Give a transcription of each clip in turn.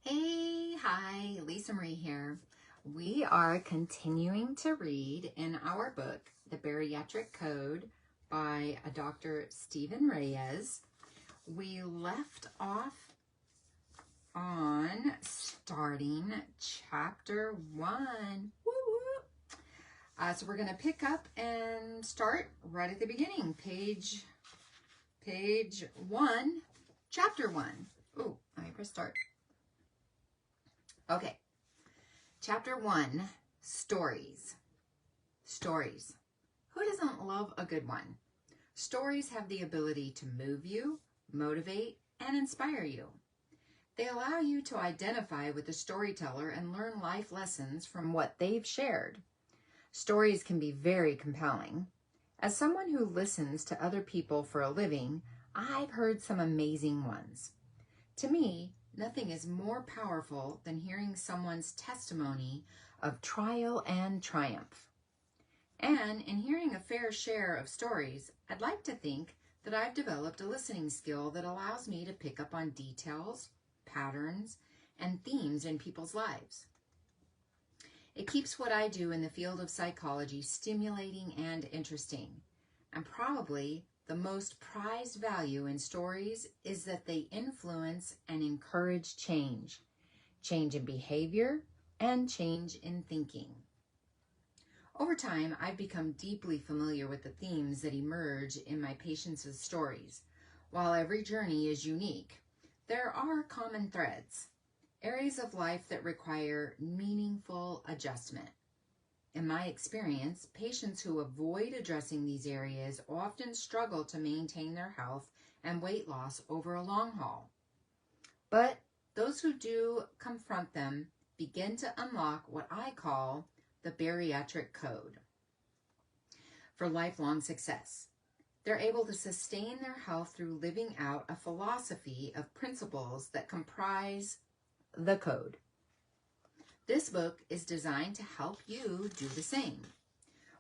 Hey, hi, Lisa Marie here. We are continuing to read in our book, The Bariatric Code by Dr. Stephen Reyes. We left off on starting chapter 1. Woo woo. So we're going to pick up and start right at the beginning. Page 1, chapter 1. Oh, let me press start. Okay. Chapter 1, Stories. Stories. Who doesn't love a good one? Stories have the ability to move you, motivate, and inspire you. They allow you to identify with the storyteller and learn life lessons from what they've shared. Stories can be very compelling. As someone who listens to other people for a living, I've heard some amazing ones. To me, nothing is more powerful than hearing someone's testimony of trial and triumph. And in hearing a fair share of stories, I'd like to think that I've developed a listening skill that allows me to pick up on details, patterns, and themes in people's lives. It keeps what I do in the field of psychology stimulating and interesting, and probably the most prized value in stories is that they influence and encourage change in behavior and change in thinking. Over time, I've become deeply familiar with the themes that emerge in my patients' stories. While every journey is unique, there are common threads, areas of life that require meaningful adjustment. In my experience, patients who avoid addressing these areas often struggle to maintain their health and weight loss over a long haul. But those who do confront them begin to unlock what I call the bariatric code for lifelong success. They're able to sustain their health through living out a philosophy of principles that comprise the code. This book is designed to help you do the same.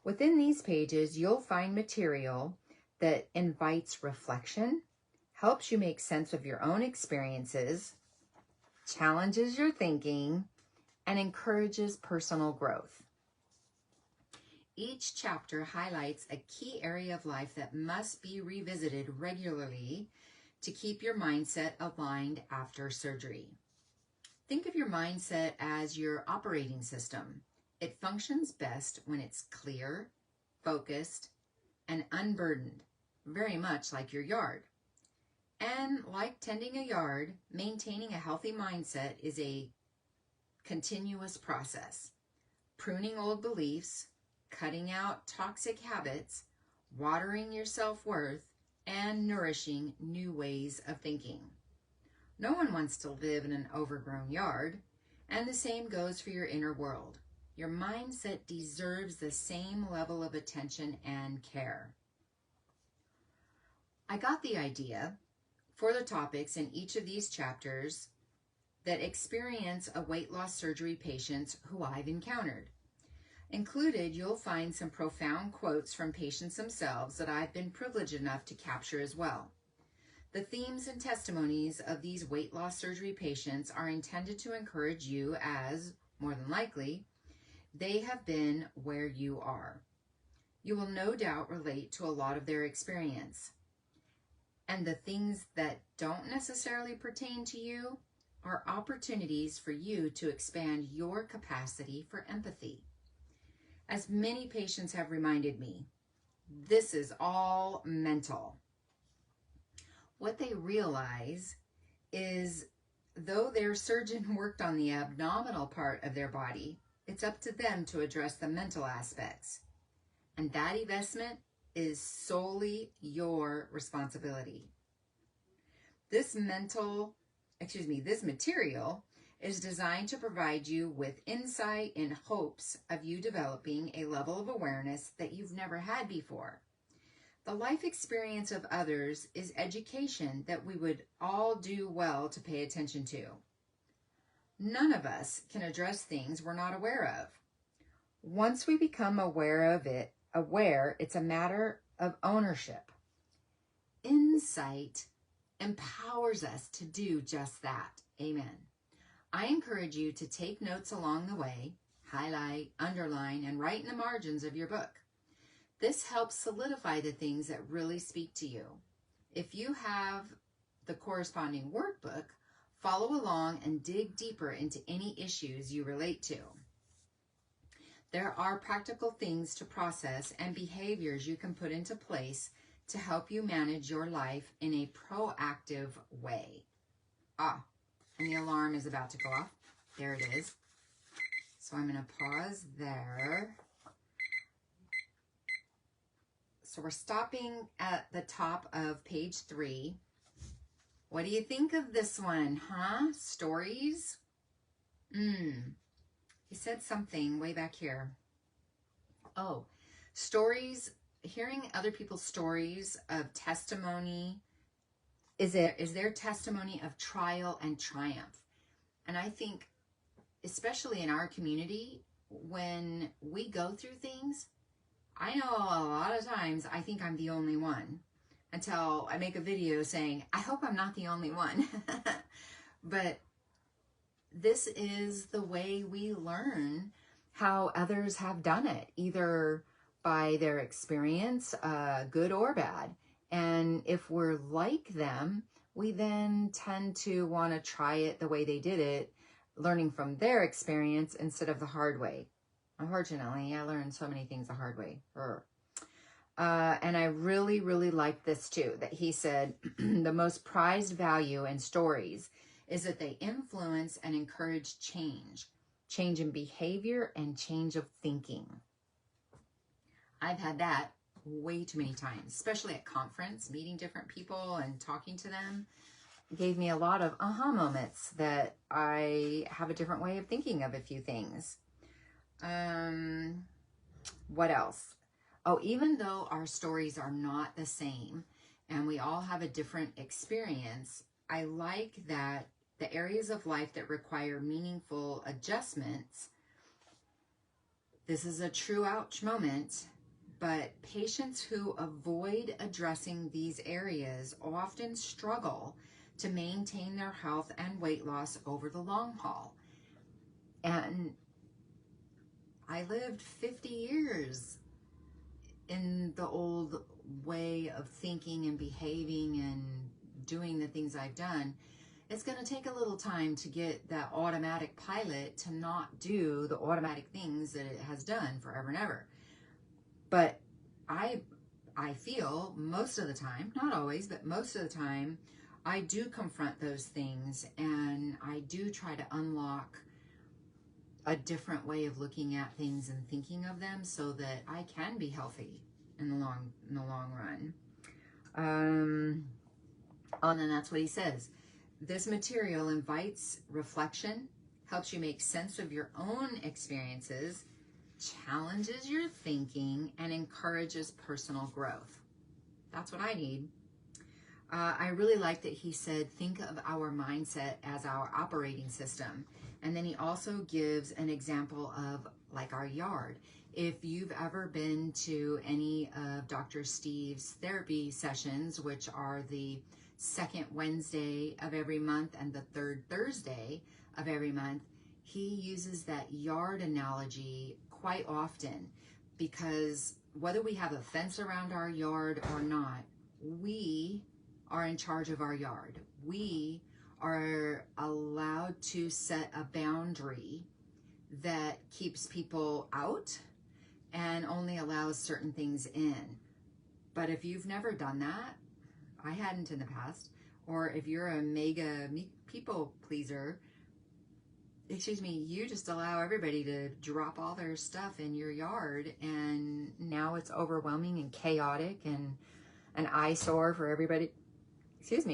Within these pages, you'll find material that invites reflection, helps you make sense of your own experiences, challenges your thinking, and encourages personal growth. Each chapter highlights a key area of life that must be revisited regularly to keep your mindset aligned after surgery. Think of your mindset as your operating system. It functions best when it's clear, focused, and unburdened, very much like your yard. And like tending a yard, maintaining a healthy mindset is a continuous process. Pruning old beliefs, cutting out toxic habits, watering your self-worth, and nourishing new ways of thinking. No one wants to live in an overgrown yard, and the same goes for your inner world. Your mindset deserves the same level of attention and care. I got the idea for the topics in each of these chapters that experience a weight loss surgery patients who I've encountered. Included, you'll find some profound quotes from patients themselves that I've been privileged enough to capture as well. The themes and testimonies of these weight loss surgery patients are intended to encourage you as, more than likely, they have been where you are. You will no doubt relate to a lot of their experience. And the things that don't necessarily pertain to you are opportunities for you to expand your capacity for empathy. As many patients have reminded me, this is all mental. What they realize is, though their surgeon worked on the abdominal part of their body, it's up to them to address the mental aspects. And that investment is solely your responsibility. This material is designed to provide you with insight in hopes of you developing a level of awareness that you've never had before. The life experience of others is education that we would all do well to pay attention to. None of us can address things we're not aware of. Once we become aware, it's a matter of ownership. Insight empowers us to do just that. Amen. I encourage you to take notes along the way, highlight, underline, and write in the margins of your book. This helps solidify the things that really speak to you. If you have the corresponding workbook, follow along and dig deeper into any issues you relate to. There are practical things to process and behaviors you can put into place to help you manage your life in a proactive way. And the alarm is about to go off. There it is. So I'm going to pause there. So we're stopping at the top of page 3. What do you think of this one, huh? Stories? He said something way back here. Oh, stories, hearing other people's stories of testimony is their testimony of trial and triumph. And I think, especially in our community, when we go through things, I know a lot of times I think I'm the only one until I make a video saying, I hope I'm not the only one. But this is the way we learn how others have done it, either by their experience, good or bad. And if we're like them, we then tend to want to try it the way they did it, learning from their experience instead of the hard way. Unfortunately, I learned so many things the hard way. And I really, really like this too, that he said, the most prized value in stories is that they influence and encourage change in behavior and change of thinking. I've had that way too many times, especially at conference, meeting different people and talking to them. It gave me a lot of aha moments that I have a different way of thinking of a few things. What else? Oh, even though our stories are not the same and we all have a different experience, I like that the areas of life that require meaningful adjustments, this is a true ouch moment, but patients who avoid addressing these areas often struggle to maintain their health and weight loss over the long haul. And I lived 50 years in the old way of thinking and behaving and doing the things I've done. It's going to take a little time to get that automatic pilot to not do the automatic things that it has done forever and ever. But I feel most of the time, not always, but most of the time, I do confront those things and I do try to unlock a different way of looking at things and thinking of them so that I can be healthy in the long run. And then that's what he says. This material invites reflection, helps you make sense of your own experiences, challenges your thinking, and encourages personal growth. That's what I need. I really like that he said, think of our mindset as our operating system. And then he also gives an example of like our yard. If you've ever been to any of Dr. Steve's therapy sessions, which are the second Wednesday of every month and the third Thursday of every month, he uses that yard analogy quite often, because whether we have a fence around our yard or not, we are in charge of our yard. We are allowed to set a boundary that keeps people out and only allows certain things in. But if you've never done that, I hadn't in the past, or if you're a mega people pleaser, you just allow everybody to drop all their stuff in your yard, and now it's overwhelming and chaotic and an eyesore for everybody,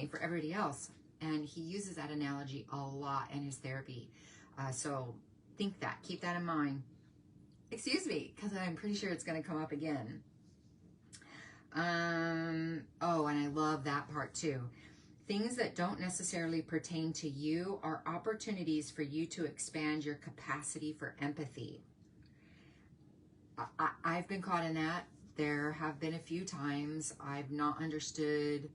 for everybody else. And he uses that analogy a lot in his therapy. So keep that in mind. Because I'm pretty sure it's going to come up again. And I love that part too. Things that don't necessarily pertain to you are opportunities for you to expand your capacity for empathy. I've been caught in that. There have been a few times I've not understood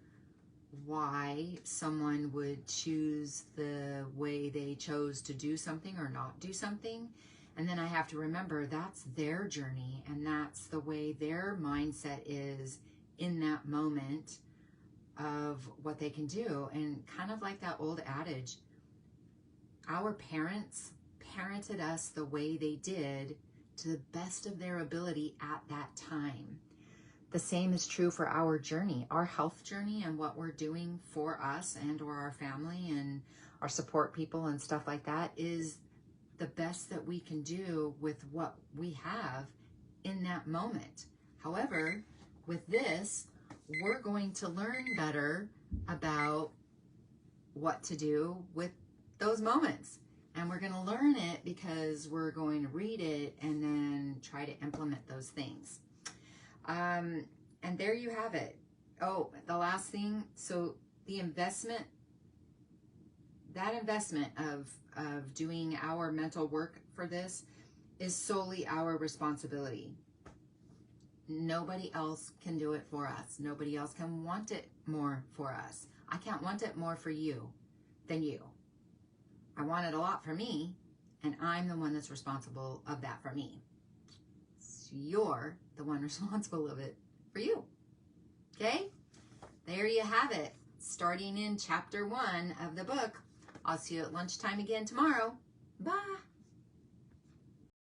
why someone would choose the way they chose to do something or not do something. And then I have to remember that's their journey and that's the way their mindset is in that moment of what they can do. And kind of like that old adage, our parents parented us the way they did to the best of their ability at that time. The same is true for our journey, our health journey, and what we're doing for us and or our family and our support people and stuff like that is the best that we can do with what we have in that moment. However, with this, we're going to learn better about what to do with those moments. And we're going to learn it because we're going to read it and then try to implement those things. And there you have it. Oh, the last thing. So the investment, that investment of doing our mental work for this is solely our responsibility. Nobody else can do it for us. Nobody else can want it more for us. I can't want it more for you than you. I want it a lot for me, and I'm the one that's responsible of that for me. So you're the one responsible of it for you. Okay? There you have it. Starting in chapter 1 of the book. I'll see you at lunchtime again tomorrow. Bye.